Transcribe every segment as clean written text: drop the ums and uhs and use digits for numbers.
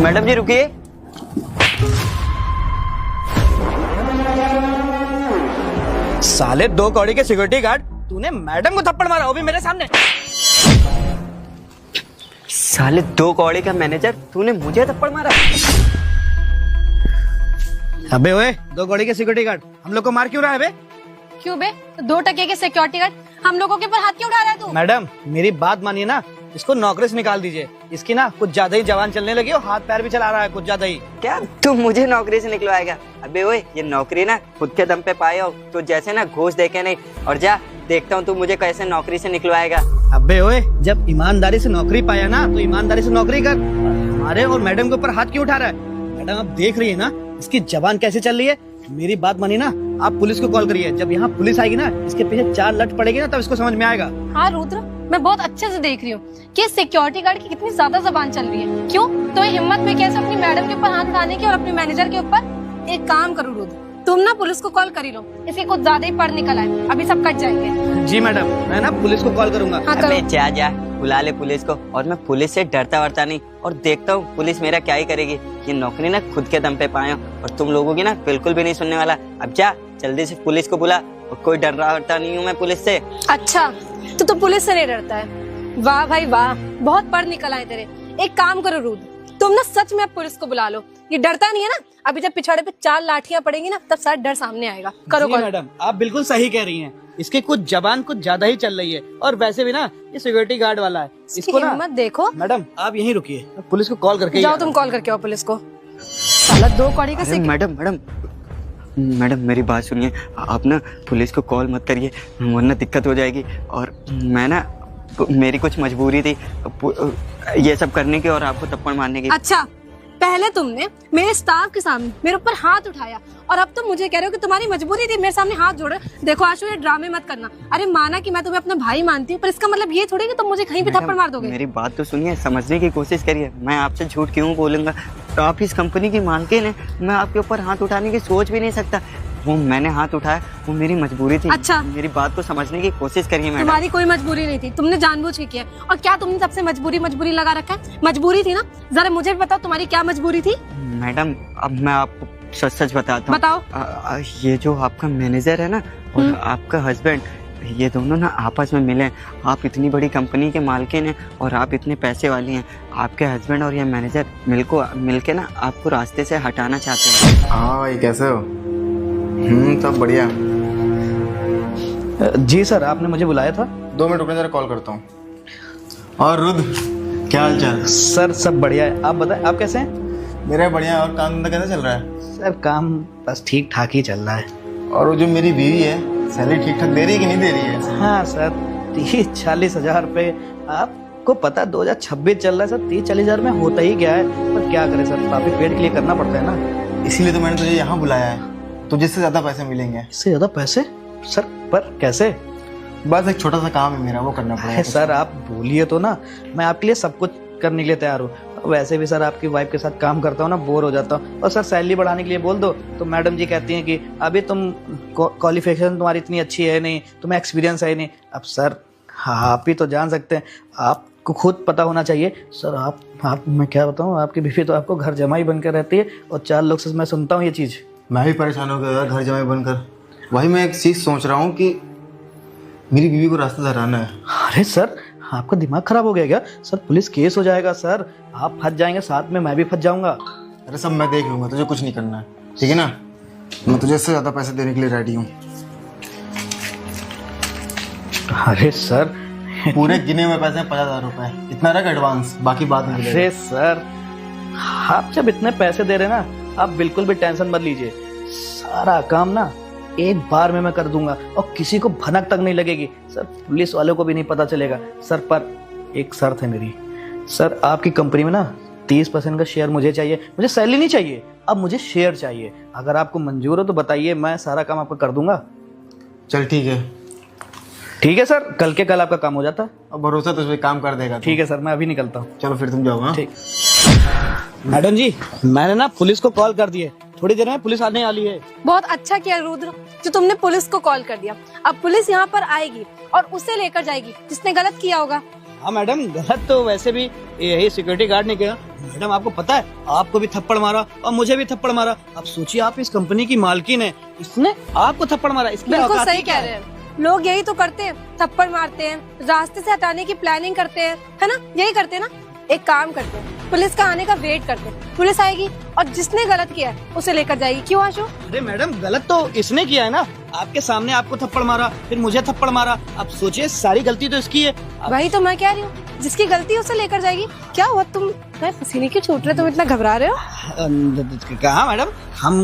Madam जी रुकिए। साले 2 कौड़ी के सिक्योरिटी गार्ड, तूने मैडम को थप्पड़ मारा, वो भी मेरे सामने। साले 2 कौड़ी का मैनेजर, तूने मुझे थप्पड़ मारा। अबे ओए, 2 कौड़ी के सिक्योरिटी गार्ड हम लोग को मार क्यों रहा है बे? क्यों बे? तो 2 टके के सिक्योरिटी गार्ड हम लोगों के ऊपर हाथ क्यों उठा रहा है तू? मैडम मेरी बात मानिए ना, इसको नौकरी से निकाल दीजिए। इसकी ना कुछ ज्यादा ही जवान चलने लगी और हाथ पैर भी चला रहा है कुछ ज्यादा ही। क्या तू मुझे नौकरी से निकलवाएगा? अबे ओए, ये नौकरी ना खुद के दम पे पाए हो तो जैसे ना घूस देके नहीं। और जा, देखता हूँ तू मुझे कैसे नौकरी से निकलवाएगा। अबे ओए, जब ईमानदारी से नौकरी पाया ना तो ईमानदारी से नौकरी कर। हमारे और मैडम के ऊपर हाथ क्यों उठा रहा है? मैडम आप देख रही है ना इसकी जबान कैसे चल रही है। मेरी बात मानी ना, आप पुलिस को कॉल करिए। जब यहाँ पुलिस आएगी ना, इसके पीछे 4 लट पड़ेगी ना, तब इसको समझ में आएगा। हाँ रुद्र, मैं बहुत अच्छे से देख रही हूँ कि सिक्योरिटी गार्ड की कितनी ज्यादा जबान चल रही है। क्यों? तो हिम्मत में कैसे अपनी मैडम के ऊपर हाथ उठाने की और अपने मैनेजर के ऊपर। एक काम करो रुद्र, तुम ना पुलिस को कॉल कर ही लो, इसके कुछ ज्यादा ही पढ़ निकल आए, अभी सब कट जाएंगे। जी मैडम, मैं ना पुलिस को कॉल करूंगा। हाँ अबे जा जा, बुला ले पुलिस को। और मैं पुलिस से डरता वरता नहीं, और देखता हूँ पुलिस मेरा क्या ही करेगी। ये नौकरी ना खुद के दम पे पाए और तुम लोगों की ना बिल्कुल भी नहीं सुनने वाला। अब जा जल्दी से पुलिस को बुला, और कोई डर रहा वरता नहीं हूँ मैं पुलिस से। अच्छा, तो पुलिस से नहीं डरता है? वाह भाई वाह, बहुत पढ़ निकल आए तेरे। एक काम करो रुद्र, तुम ना सच में अब पुलिस को बुला लो। ये डरता नहीं है ना, अभी जब पिछाड़े पे 4 लाठियां पड़ेंगी ना, तब सारा डर सामने आएगा। करो जी कॉल। मैडम, आप बिल्कुल सही कह रही हैं। इसकी कुछ जबान कुछ ज्यादा ही चल रही है, और वैसे भी ना ये सिक्योरिटी गार्ड वाला है। इसको ना हिम्मत देखो। मैडम आप यहीं रुकिए, मैं पुलिस को कॉल करके जाओ तुम कॉल करके आओ पुलिस को। साला 2 कौड़ी का अरे मैडम मैडम मैडम मेरी बात सुनिए। आप ना पुलिस को कॉल मत करिए, वरना दिक्कत हो जाएगी। और मैं ना, मेरी कुछ मजबूरी थी ये सब करने की और आपको थप्पड़ मारने की। अच्छा, पहले तुमने मेरे स्टाफ के सामने मेरे ऊपर हाथ उठाया, और अब तुम मुझे कह रहे हो कि तुम्हारी मजबूरी थी मेरे सामने हाथ जोड़े। देखो आशु, ये ड्रामे मत करना। अरे माना कि मैं तुम्हें अपना भाई मानती हूँ, पर इसका मतलब ये थोड़ी कि तुम मुझे कहीं भी थप्पड़ मार दोगे। मेरी बात तो सुनिए, समझने की कोशिश करिए। मैं आपसे झूठ क्यों बोलूंगा? तो आप इस कंपनी की मालकिन हैं, मैं आपके ऊपर हाथ उठाने की सोच भी नहीं सकता। वो मैंने हाथ उठाया, वो मेरी मजबूरी थी। अच्छा, मेरी बात को समझने की कोशिश करिए मैडम। तुम्हारी कोई मजबूरी नहीं थी, तुमने जानबूझ के किया। और क्या तुमने सबसे मजबूरी लगा रखा है? मजबूरी थी ना, जरा मुझे भी बताओ तुम्हारी क्या मजबूरी थी। मैडम अब मैं आपको सच सच बताता हूँ। बताओ। ये जो आपका मैनेजर है ना और आपका हस्बैंड, ये दोनों ना आपस में मिले। आप इतनी बड़ी कंपनी के मालकिन हैं और आप इतने पैसे वाली हैं। आपके हस्बैंड और ये मैनेजर मिलके ना आपको रास्ते से हटाना चाहते हैं। हाँ भाई, कैसे हो? सब बढ़िया। जी सर, आपने मुझे बुलाया था। 2 मिनट रुकने, जरा कॉल करता हूँ। और रुद्र, क्या हाल चाल? सर सब बढ़िया है, आप बताएं आप कैसे हैं? मेरा बढ़िया। और काम धंधा कैसा चल रहा है? सर काम बस ठीक ठाक ही चल रहा है। और वो जो मेरी बीवी है, सैलरी ठीक ठाक दे रही है कि नहीं दे रही है? हाँ सर, 30-40 हजार रुपये। आपको पता 2026 चल रहा है सर, 30-40 हजार में होता ही क्या है। पर क्या करें सर, काफी पेट के लिए करना पड़ता है ना। इसीलिए तो मैंने तुझे यहाँ बुलाया है, तुझे इससे ज्यादा पैसे मिलेंगे। इससे ज्यादा पैसे? सर पर कैसे? बस एक छोटा सा काम है मेरा, वो करना पड़ेगा। सर आप बोलिए तो ना, मैं आपके लिए सब कुछ करने के लिए तैयार हूँ। वैसे भी सर आपकी वाइफ के साथ काम करता हूँ ना, बोर हो जाता हूँ। और सर सैलरी बढ़ाने के लिए बोल दो तो मैडम जी कहती हैं कि अभी तुम क्वालिफिकेशन तुम्हारी इतनी अच्छी है नहीं, तुम्हें एक्सपीरियंस है नहीं। अब सर आप ही तो जान सकते हैं, आपको खुद पता होना चाहिए सर। आप मैं क्या बताऊँ, आपकी बीवी तो आपको घर जमाई बनकर रहती है, और 4 लोग से मैं सुनता हूँ ये चीज़। मैं भी परेशान हो गया यार, घर जमाई बनकर। वही मैं एक चीज सोच रहा हूँ कि मेरी बीवी को रास्ता धराना है। अरे सर आपका दिमाग खराब हो गया क्या? सर पुलिस केस हो जाएगा सर, आप फंस जाएंगे, साथ में मैं भी फंस जाऊंगा। अरे सब मैं देख लूंगा, तुझे कुछ नहीं करना है, ठीक है ना? मैं तुझे इससे ज्यादा पैसे देने के लिए रेडी हूँ। अरे सर पूरे गिने हुए पैसे 50,000 रुपए, इतना रख एडवांस, बाकी बाद में मिलेगा। अरे सर आप जब इतने पैसे दे रहे ना, आप बिल्कुल भी टेंशन मत लीजिए। सारा काम ना एक बार में मैं कर दूंगा, और किसी को भनक तक नहीं लगेगी सर, पुलिस वालों को भी नहीं पता चलेगा सर। पर एक शर्त है मेरी सर, आपकी कंपनी में ना 30% का शेयर मुझे चाहिए। मुझे सैलरी नहीं चाहिए, अब मुझे शेयर चाहिए। अगर आपको मंजूर हो तो बताइए, मैं सारा काम आपका कर दूंगा। चल ठीक है। ठीक है सर, कल के कल आपका काम हो जाता है। अब भरोसा तुझे काम कर देगा। ठीक है सर, मैं अभी निकलता हूँ। चलो फिर तुम जाओ। हाँ ठीक। मैडम जी, मैंने ना पुलिस को कॉल कर दिए, थोड़ी देर में पुलिस आने वाली है। बहुत अच्छा किया रुद्र जो तुमने पुलिस को कॉल कर दिया। अब पुलिस यहाँ पर आएगी और उसे लेकर जाएगी जिसने गलत किया होगा। हाँ मैडम, गलत तो वैसे भी यही सिक्योरिटी गार्ड ने किया। मैडम आपको पता है, आपको भी थप्पड़ मारा और मुझे भी थप्पड़ मारा। अब सोचिए, आप इस कंपनी की मालकिन है, इसने आपको थप्पड़ मारा, इसके लिए बिल्कुल औकात सही ही क्या कह है? रहे हैं। लोग यही तो करते हैं, थप्पड़ मारते हैं, रास्ते से हटाने की प्लानिंग करते हैं, है ना? यही करते हैं ना। एक काम करते हैं, पुलिस का आने का वेट करते हैं। पुलिस आएगी और जिसने गलत किया है उसे लेकर जाएगी। क्यों आशु? अरे मैडम, गलत तो इसने किया है ना, आपके सामने आपको थप्पड़ मारा, फिर मुझे थप्पड़ मारा। अब सोचिए, सारी गलती तो इसकी है। वही तो मैं कह रही हूँ, जिसकी गलती है उसे लेकर जाएगी। क्या हुआ, तुम पसीने क्यों छूट रहे, तुम इतना घबरा रहे हो? कहा मैडम, हम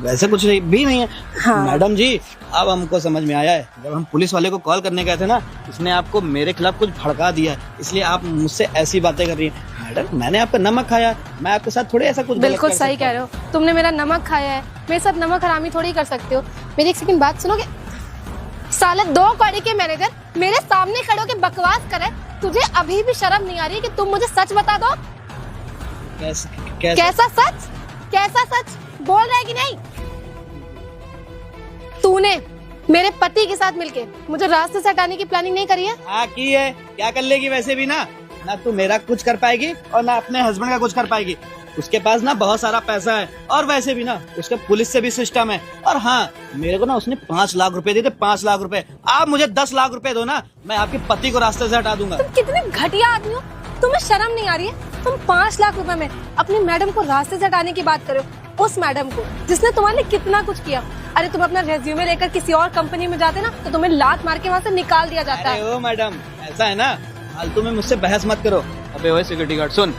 वैसे कुछ भी नहीं है। हाँ। मैडम जी, अब हमको समझ में आया है, जब हम पुलिस वाले को कॉल करने गए थे ना, इसने आपको मेरे खिलाफ कुछ भड़का दिया है, इसलिए आप मुझसे ऐसी बातें कर रही हैं। मैडम, मैंने आपका नमक खाया, मैं आपके साथ थोड़ी ऐसा कुछ गलत बिल्कुल कर सही सकता कह रहे हो, तुमने मेरा नमक खाया है, मेरे साथ नमक हरामी थोड़ी कर सकते हो। मेरी एक सेकंड बात सुनोगे? साले 2 कौड़ी के मैनेजर मेरे सामने खड़े होकर बकवास करे, तुझे अभी भी शर्म नहीं आ रही है कि तुम मुझे सच बता दो? कैसा सच? कैसा सच बोल रहा है कि नहीं? तूने मेरे पति के साथ मिलके मुझे रास्ते से हटाने की प्लानिंग नहीं करी है? हाँ की है, क्या कर लेगी वैसे भी ना तू मेरा कुछ कर पाएगी और ना अपने हस्बैंड का कुछ कर पाएगी। उसके पास ना बहुत सारा पैसा है, और वैसे भी ना उसका पुलिस से भी सिस्टम है। और हाँ, मेरे को ना उसने 5 लाख रुपए दिए थे, 5 लाख रुपए। आप मुझे 10 लाख रुपए दो ना, मैं आपके पति को रास्ते से हटा दूंगा। तुम कितने घटिया आदमी हो, तुम्हें शर्म नहीं आ रही है? तुम 5 लाख रुपए में अपनी मैडम को रास्ते से हटाने की बात करो, उस मैडम को जिसने तुम्हारे लिए कितना कुछ किया। अरे तुम अपना रेज्यूमे लेकर किसी और कंपनी में जाते ना, तो तुम्हें लात मार के वहाँ से निकाल दिया जाता है। अरे ओ मैडम, ऐसा है ना, फालतू में मुझसे बहस मत करो। अबे ओए सिक्योरिटी गार्ड, सुन,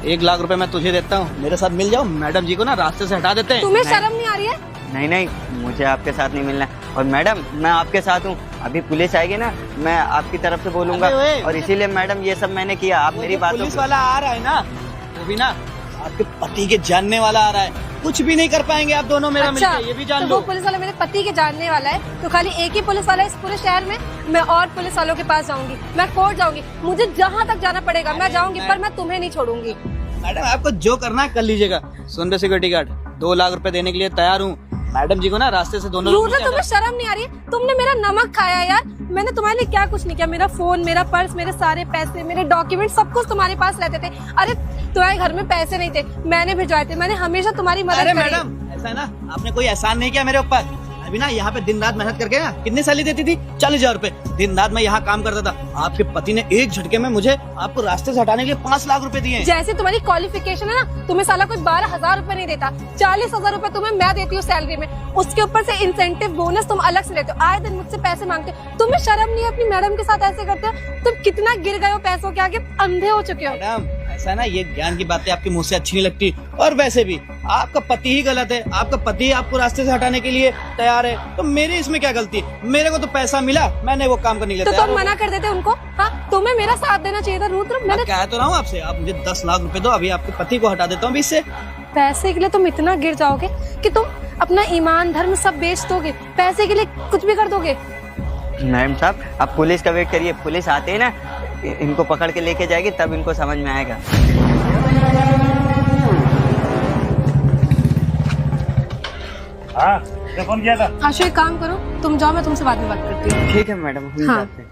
1 लाख रुपए मैं तुझे देता हूँ, मेरे साथ मिल जाओ, मैडम जी को ना रास्ते से हटा देते हैं। तुम्हें शर्म नहीं आ रही है? नहीं नहीं, मुझे आपके साथ नहीं मिलना है। और मैडम, मैं आपके साथ हूँ। अभी पुलिस आएगी ना, मैं आपकी तरफ से बोलूंगा। अबे ओए, और इसीलिए मैडम ये सब मैंने किया। आप मेरी बातों पुलिस वाला आ रहा है ना, वो भी ना आपके पति के जानने वाला आ रहा है। कुछ भी नहीं कर पाएंगे आप दोनों मेरा अच्छा, मिलके, ये भी जान तो लो। वो पुलिस वाला मेरे पति के जानने वाला है, तो खाली एक ही पुलिस वाला है इस पूरे शहर में? मैं और पुलिस वालों के पास जाऊंगी, मैं कोर्ट जाऊंगी, मुझे जहाँ तक जाना पड़ेगा मैं जाऊंगी, पर मैं तुम्हें नहीं छोड़ूंगी। मैडम, आपको जो करना है कर लीजिएगा। सुन रहे सिक्योरिटी गार्ड, 2 लाख रुपए देने के लिए तैयार हूँ। मैडम जी को ना रास्ते से दोनों लोग लूजर, तुम्हें शर्म नहीं आ रही है? तुमने मेरा नमक खाया यार। मैंने तुम्हारे लिए क्या कुछ नहीं किया। मेरा फोन, मेरा पर्स, मेरे सारे पैसे, मेरे डॉक्यूमेंट, सब कुछ तुम्हारे पास रहते थे। अरे तुम्हारे घर में पैसे नहीं थे, मैंने भिजवाए थे। मैंने हमेशा तुम्हारी मदद अरे करी। मैडम, ऐसा है ना, आपने कोई एहसान नहीं किया मेरे ऊपर। अभी ना यहाँ पे दिन रात मेहनत करके ना कितनी सैलरी देती थी? 40,000 रुपए। दिन रात मैं यहाँ काम करता था। आपके पति ने एक झटके में मुझे आपको रास्ते से हटाने के लिए 5 लाख रुपए दिए। जैसे तुम्हारी क्वालिफिकेशन है ना, तुम्हें साला कोई 12,000 रुपए नहीं देता। 40,000 रुपए तुम्हें मैं देती हूँ सैलरी में, उसके ऊपर से इंसेंटिव बोनस तुम अलग से लेते हो। आए दिन मुझसे पैसे मांगते हो। तुम्हें शर्म नहीं है? अपनी मैडम के साथ ऐसे करते हो? तुम कितना गिर गए हो पैसों के आगे, अंधे हो चुके हो। मैडम, ऐसा है ना, ये ज्ञान की बातें आपके मुंह से अच्छी नहीं लगती। और वैसे भी आपका पति ही गलत है, आपका पति ही आपको रास्ते से हटाने के लिए तैयार है, तो मेरी इसमें क्या गलती? मेरे को तो पैसा मिला, मैंने वो काम करने के लिए तो तैयार तुम हूं। मना कर देते उनको? हाँ, तुम्हें मेरा साथ देना चाहिए था रुद्र। मैं कह तो रहा हूँ आपसे, आप मुझे 10 लाख रुपए दो, अभी आपके पति को हटा देता हूँ इससे। पैसे के लिए तुम इतना गिर जाओगे कि तुम अपना ईमान धर्म सब बेच दोगे, पैसे के लिए कुछ भी कर दोगे। मैडम साहब, आप पुलिस का वेट करिए। पुलिस आते हैं ना, इनको पकड़ के लेके जाएगी, तब इनको समझ में आएगा। हाँ, क्या फोन किया था? आशु, एक काम करो, तुम जाओ, मैं तुमसे बाद में बात करती हूँ। ठीक है मैडम, हम हाँ। जाते हैं।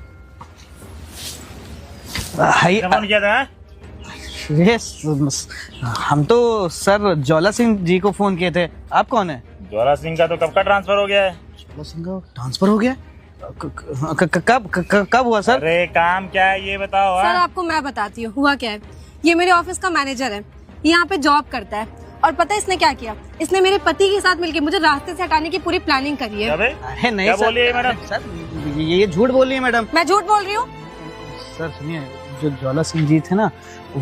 क्या फोन किया था? हम तो सर ज्वाला सिंह जी को फोन किए थे। आप कौन है? ज्वाला सिंह का तो कब का ट्रांसफर हो गया है। ज्वाला सिंह का ट्रांसफर हो गया? कब हुआ सर? अरे काम क्या है ये बताओ। सर हाँ? आपको मैं बताती हूँ हुआ क्या है। ये मेरे ऑफिस का मैनेजर है, यहाँ पे जॉब करता है, और पता है इसने क्या किया? इसने मेरे पति के साथ मिलकर मुझे रास्ते से हटाने की पूरी प्लानिंग करी है। अबे, अरे नहीं क्या सर, बोली है मैडम? सर ये झूठ बोल रही है मैडम। मैं झूठ बोल रही हूँ? सर सुनिए, जो ज्वाला सिंह जी थे ना,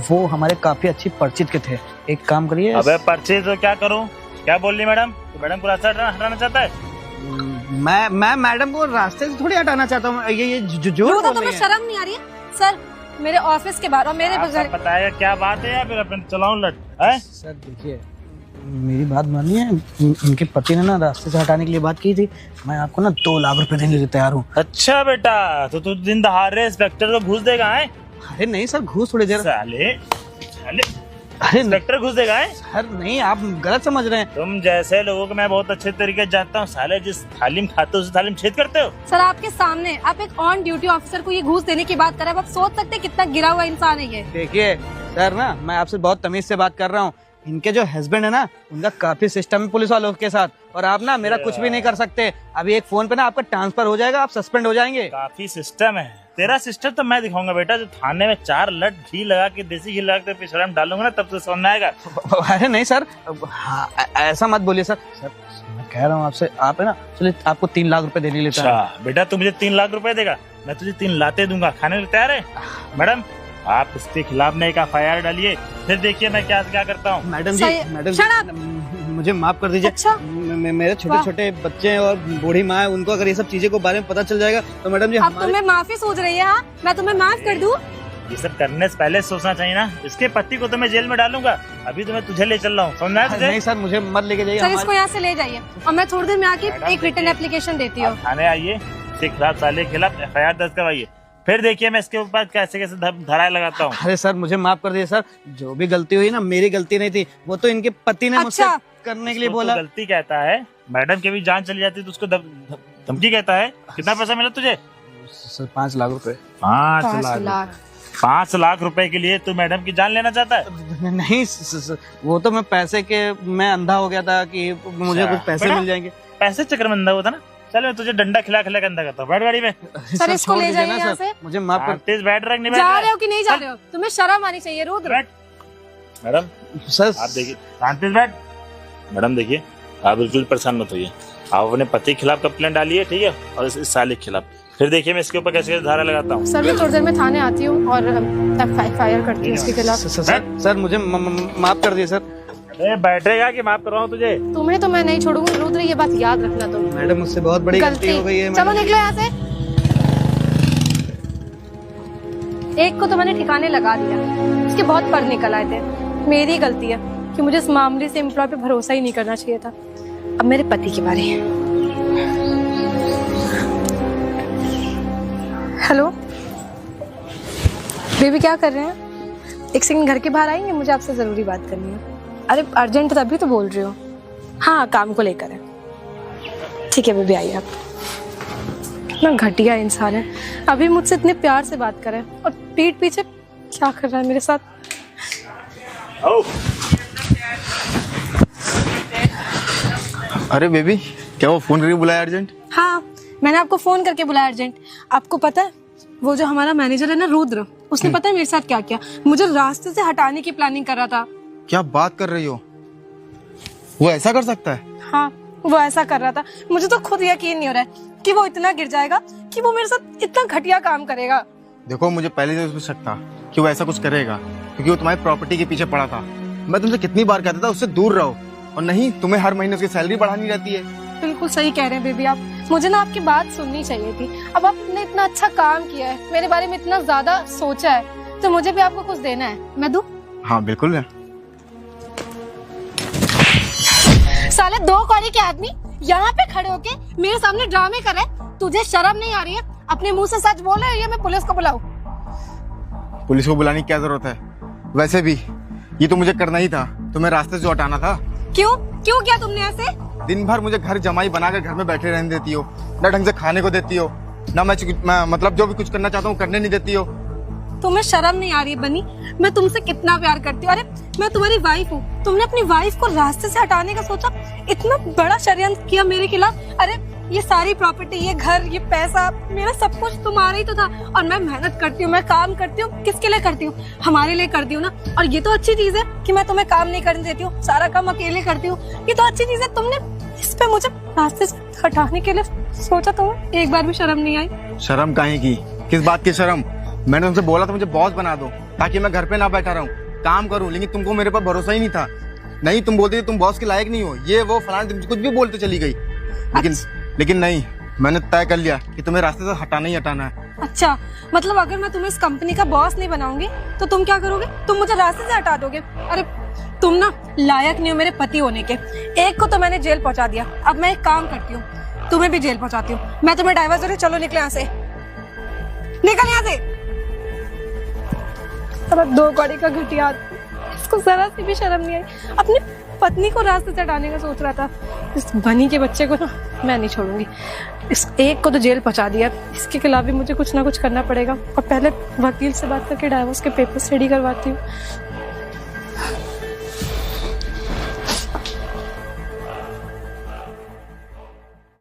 वो हमारे काफी अच्छी परिचित के थे। एक काम करिए। अबे परचेज तो क्या करूँ? क्या बोल रही मैडम? तो मैडम को रास्ता हटाना चाहता है? मैं मैडम को रास्ते से थोड़ी हटाना चाहता हूँ। ये झूठ बोल रही तुम्हें है। शर्म नहीं आ रही है? सर मेरे ऑफिस के बाहर और मेरे आपका बुजुर्ग। पता है क्या बात है, या फिर अपन चलाऊं लट है? सर देखिए, मेरी बात मानिए, उनके पति ने ना रास्ते से हटाने के लिए बात की थी। मैं आपको ना 2 लाख रुपए देने के लिए तैयार हूँ। अच्छा बेटा, तो तू दिन दहाड़े इंस्पेक्टर को घूस देगा है? अरे नहीं सर, घूस थोड़ी देर। साले साले अरे इंस्पेक्टर घुस देगा है? सर नहीं, आप गलत समझ रहे हैं। तुम जैसे लोगों को मैं बहुत अच्छे तरीके से जानता हूँ, साले जिस थाली में खाते हो उस थाली में छेद करते हो। सर आपके सामने आप एक ऑन ड्यूटी ऑफिसर को ये घूस देने की बात कर रहे हैं, आप सोच सकते हैं कितना गिरा हुआ इंसान है ये। देखिए सर ना, मैं आपसे बहुत तमीज से बात कर रहा हूँ। इनके जो हस्बैंड है ना, उनका काफी सिस्टम है पुलिस वालों के साथ, और आप ना मेरा कुछ भी नहीं कर सकते। अभी एक फोन पे ना आपका ट्रांसफर हो जाएगा, आप सस्पेंड हो जाएंगे। काफी सिस्टम है तेरा। सिस्टम तो मैं दिखाऊंगा बेटा, जो थाने में 4 लट घी लगा के, देसी घी लगा के पिछड़ा में डालूंगा ना, तब तो समझ में आएगा। अरे नहीं सर, हाँ, ऐसा मत बोलिए सर। सर मैं कह रहा हूँ आपसे, आप है ना, चलिए आपको 3 लाख रुपए देने लेता है। अच्छा बेटा, तू मुझे 3 लाख रुपए देगा, मैं तुझे 3 लाते दूंगा। खाने को तैयार है? मैडम आप इसके खिलाफ में एक FIR डालिए, फिर देखिए मैं क्या क्या करता हूँ। मैडम सही- जी, मैडम Shut up! मुझे माफ कर दीजिए। अच्छा? मेरे छोटे छोटे बच्चे हैं और बूढ़ी माँ है, उनको अगर ये सब चीजें के बारे में पता चल जाएगा तो मैडम जी अब तुम्हें माफी सोच रही है? हाँ, मैं तुम्हें माफ कर दूं? ये सब करने से पहले सोचना चाहिए ना। इसके पति को तो मैं जेल में डालूंगा, अभी तो मैं तुझे ले चल रहा हूँ, समझ में आया तुझे? नहीं सर, मुझे मत लेके जाइए। सर इसको यहाँ से ले जाइए और मैं थोड़ी देर में आके एक रिटर्न एप्लीकेशन देती हूँ। आप थाने आइए, इसके खिलाफ, साले के खिलाफ FIR दर्ज करवाइए, फिर देखिए मैं इसके ऊपर कैसे कैसे धराए लगाता हूँ। अरे सर मुझे माफ कर दीजिए सर, जो भी गलती हुई ना, मेरी गलती नहीं थी, वो तो इनके पति ने मुझसे अच्छा। करने के लिए उसको बोला। तो गलती कहता है, मैडम की भी जान चली जाती तो उसको धमकी कहता है। कितना पैसा मिला तुझे? सर 5 लाख रुपए। 5 लाख। 5 लाख रुपए के लिए तू मैडम की जान लेना चाहता है? नहीं वो तो मैं पैसे के, मैं अंधा हो गया था कि मुझे अच्छा, कुछ पैसे बेटा? मिल जाएंगे। पैसे चक्कर में अंधा हुआ था ना। चल मैं तुझे डंडा खिला खिला के अंधा करता हूँ, बैठ गाड़ी में। सर इसको छोड़ ले दीजिए जाइए ना यहाँ सर, से। मुझे माफ कर। तेज बैठ रहा, नहीं बैठ जा रहा? रहे हो कि नहीं जा रहे हो? तुम्हें शर्म आनी चाहिए रुद्र। बैठ। मैडम सर आप देखिए, शांति से बैठ। मैडम देखिए, आप बिल्कुल परेशान मत होइए, आप अपने पति के खिलाफ कंप्लेंट डालिए, ठीक है, और इस साले के खिलाफ। फिर देखिए मैं इसके ऊपर कैसे कैसे धारा लगाता हूँ। सर मैं थोड़ी देर में थाने आती हूँ और FIR करती हूँ इसके खिलाफ। सर मुझे माफ कर दिए सर। अरे बैठेगा कि माफ करवाऊँ तुझे? तुम्हें तो मैं नहीं छोड़ूंगी रुद्र, ये बात याद रखना तुम। मैडम मुझसे बहुत बड़ी गलती हो गई है। चलो निकलो यहाँ से। एक को तो मैंने ठिकाने लगा दिया, उसके बहुत पर निकल आए थे। मेरी गलती है कि मुझे इस मामले से एम्प्लॉय पे भरोसा ही नहीं करना चाहिए था। अब मेरे पति की बारी है। हेलो बेबी, क्या कर रहे हैं? एक सेकंड घर के बाहर आएंगे, मुझे आपसे जरूरी बात करनी है। अरे अर्जेंट तभी तो बोल रही हो। हाँ काम को लेकर है। ठीक है बेबी, आइए आप। कितना घटिया इंसान है, अभी मुझसे इतने प्यार से बात कर रहे हैं और पीठ पीछे क्या कर रहा है मेरे साथ। अरे बेबी, क्या वो फोन करके बुलाया अर्जेंट? हाँ मैंने आपको फोन करके बुलाया अर्जेंट। आपको पता है वो जो हमारा मैनेजर है ना रुद्र, उसने पता है मेरे साथ क्या किया? मुझे रास्ते से हटाने की प्लानिंग कर रहा था। क्या बात कर रही हो? वो ऐसा कर सकता है? हाँ वो ऐसा कर रहा था। मुझे तो खुद यकीन नहीं हो रहा है कि वो इतना गिर जाएगा, कि वो मेरे साथ इतना घटिया काम करेगा। देखो मुझे पहले से उसमें शक था कि वो ऐसा कुछ करेगा, क्योंकि वो तुम्हारी प्रॉपर्टी के पीछे पड़ा था। मैं तुमसे कितनी बार कहता था उससे दूर रहो, और नहीं, तुम्हें हर महीने उसकी सैलरी बढ़ानी रहती है। बिल्कुल सही कह रहे हैं बेबी आप। मुझे ना आपकी बात सुननी चाहिए थी। अब आपने इतना अच्छा काम किया है, मेरे बारे में इतना ज्यादा सोचा है, तो मुझे भी आपको कुछ देना है। मैं दूं? हाँ बिल्कुल है। साले 2 कौड़ी के आदमी यहाँ पे खड़े होके मेरे सामने ड्रामे कर रहे हैं। तुझे शर्म नहीं आ रही है? अपने मुंह से सच बोले या मैं पुलिस को बुलाऊं? पुलिस को बुलाने की क्या जरूरत है? वैसे भी ये तो मुझे करना ही था, तुम्हें रास्ते से हटाना था। क्यों क्यों किया तुमने ऐसे? दिन भर मुझे घर जमाई बनाकर घर में बैठे रहने देती हो, ना ढंग से खाने को देती हो, ना मैं मतलब जो भी कुछ करना चाहता हूँ करने नहीं देती हो। तुम्हें शर्म नहीं आ रही है बनी? मैं तुमसे कितना प्यार करती हूँ। अरे मैं तुम्हारी वाइफ हूँ, तुमने अपनी वाइफ को रास्ते से हटाने का सोचा, इतना बड़ा षड्यंत्र किया मेरे खिलाफ। अरे ये सारी प्रॉपर्टी, ये घर, ये पैसा, मेरा सब कुछ तुम्हारा ही तो था। और मैं मेहनत करती हूँ, मैं काम करती हूँ, किसके लिए करती हूँ? हमारे लिए करती हूँ ना। और ये तो अच्छी चीज है कि मैं तुम्हें काम नहीं करने देती हूँ, सारा काम अकेले करती हूँ, ये तो अच्छी चीज है। तुमने इस पे मुझे रास्ते से हटाने के लिए सोचा, तुम्हें एक बार भी शर्म नहीं आई? शर्म काहे की? किस बात की शर्म? मैंने तुमसे बोला था मुझे बॉस बना दो, ताकि मैं घर पे ना बैठा रहूं, काम करूं, लेकिन तुमको मेरे पर भरोसा ही नहीं था। नहीं, तुम बोलती थी तुम बॉस के लायक नहीं हो, ये वो फलाना, तुम कुछ भी बोलते चली गई। लेकिन नहीं, मैंने तय कर लिया कि तुम्हें रास्ते से हटाना ही हटाना है। अच्छा, मतलब अगर मैं तुम्हें इस कंपनी का बॉस नहीं बनाऊंगी तो तुम क्या करोगे? तुम मुझे रास्ते से हटा दोगे? अरे तुम ना लायक नहीं हो मेरे पति होने के। एक को तो मैंने जेल पहुंचा दिया, अब मैं एक काम करती हूँ, तुम्हें भी जेल पहुंचाती हूँ। मैं तुम्हें डाइवर्स दे रही हूँ, चलो निकले यहाँ से, निकल यहाँ से। अब 2 कौड़ी का घटिया इसको जरा सी भी शर्म नहीं आई, अपनी पत्नी को रास्ते से हटाने का सोच रहा था। इस बनी के बच्चे को ना मैं नहीं छोड़ूंगी। इस एक को तो जेल पहुंचा दिया, इसके खिलाफ भी मुझे कुछ ना कुछ करना पड़ेगा। और पहले वकील से बात करके डाइवोर्स के पेपर्स रेडी करवाती हूँ।